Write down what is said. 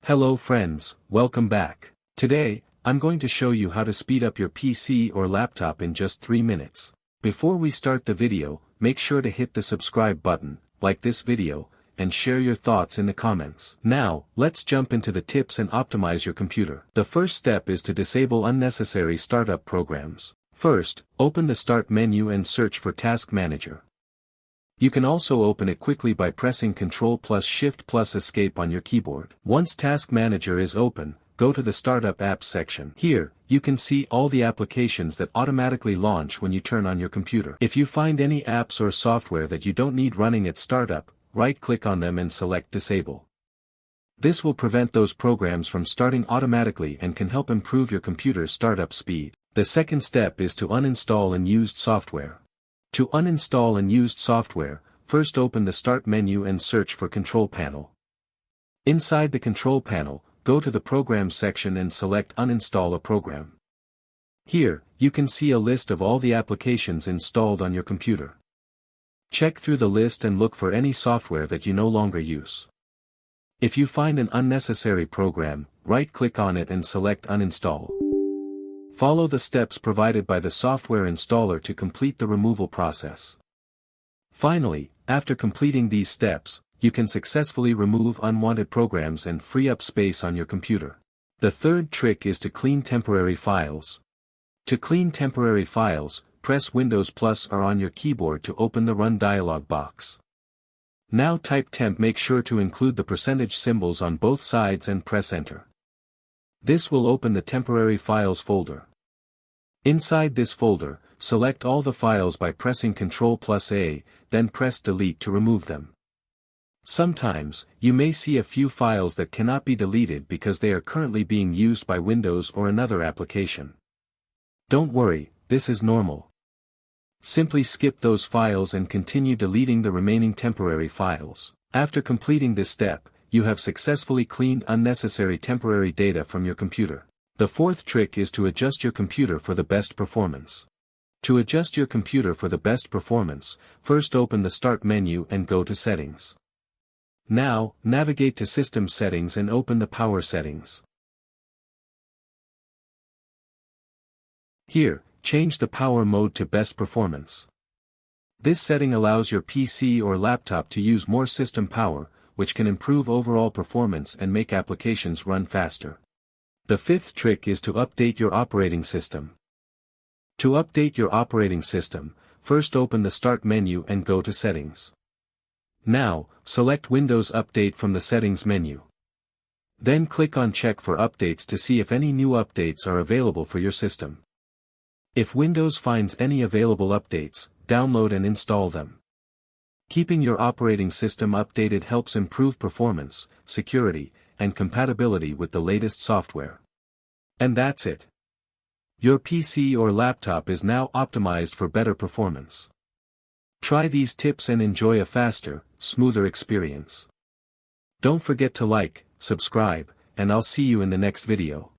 Hello friends, welcome back. Today, I'm going to show you how to speed up your PC or laptop in just 3 minutes. Before we start the video, make sure to hit the subscribe button, like this video, and share your thoughts in the comments. Now, let's jump into the tips and optimize your computer. The first step is to disable unnecessary startup programs. First, open the Start menu and search for Task Manager. You can also open it quickly by pressing Ctrl plus Shift plus Escape on your keyboard. Once Task Manager is open, go to the Startup Apps section. Here, you can see all the applications that automatically launch when you turn on your computer. If you find any apps or software that you don't need running at startup, right-click on them and select Disable. This will prevent those programs from starting automatically and can help improve your computer's startup speed. The second step is to uninstall unused software. To uninstall unused software, first open the Start menu and search for Control Panel. Inside the Control Panel, go to the Programs section and select Uninstall a program. Here, you can see a list of all the applications installed on your computer. Check through the list and look for any software that you no longer use. If you find an unnecessary program, right-click on it and select Uninstall. Follow the steps provided by the software installer to complete the removal process. Finally, after completing these steps, you can successfully remove unwanted programs and free up space on your computer. The third trick is to clean temporary files. To clean temporary files, press Windows plus R on your keyboard to open the Run dialog box. Now type temp, make sure to include the percentage symbols on both sides and press Enter. This will open the temporary files folder. Inside this folder, select all the files by pressing Ctrl plus A, then press Delete to remove them. Sometimes, you may see a few files that cannot be deleted because they are currently being used by Windows or another application. Don't worry, this is normal. Simply skip those files and continue deleting the remaining temporary files. After completing this step, you have successfully cleaned unnecessary temporary data from your computer. The fourth trick is to adjust your computer for the best performance. To adjust your computer for the best performance, first open the Start menu and go to Settings. Now, navigate to System Settings and open the Power settings. Here, change the power mode to Best Performance. This setting allows your PC or laptop to use more system power, which can improve overall performance and make applications run faster. The fifth trick is to update your operating system. To update your operating system, first open the Start menu and go to Settings. Now, select Windows Update from the Settings menu. Then click on Check for Updates to see if any new updates are available for your system. If Windows finds any available updates, download and install them. Keeping your operating system updated helps improve performance, security, and compatibility with the latest software. And that's it. Your PC or laptop is now optimized for better performance. Try these tips and enjoy a faster, smoother experience. Don't forget to like, subscribe, and I'll see you in the next video.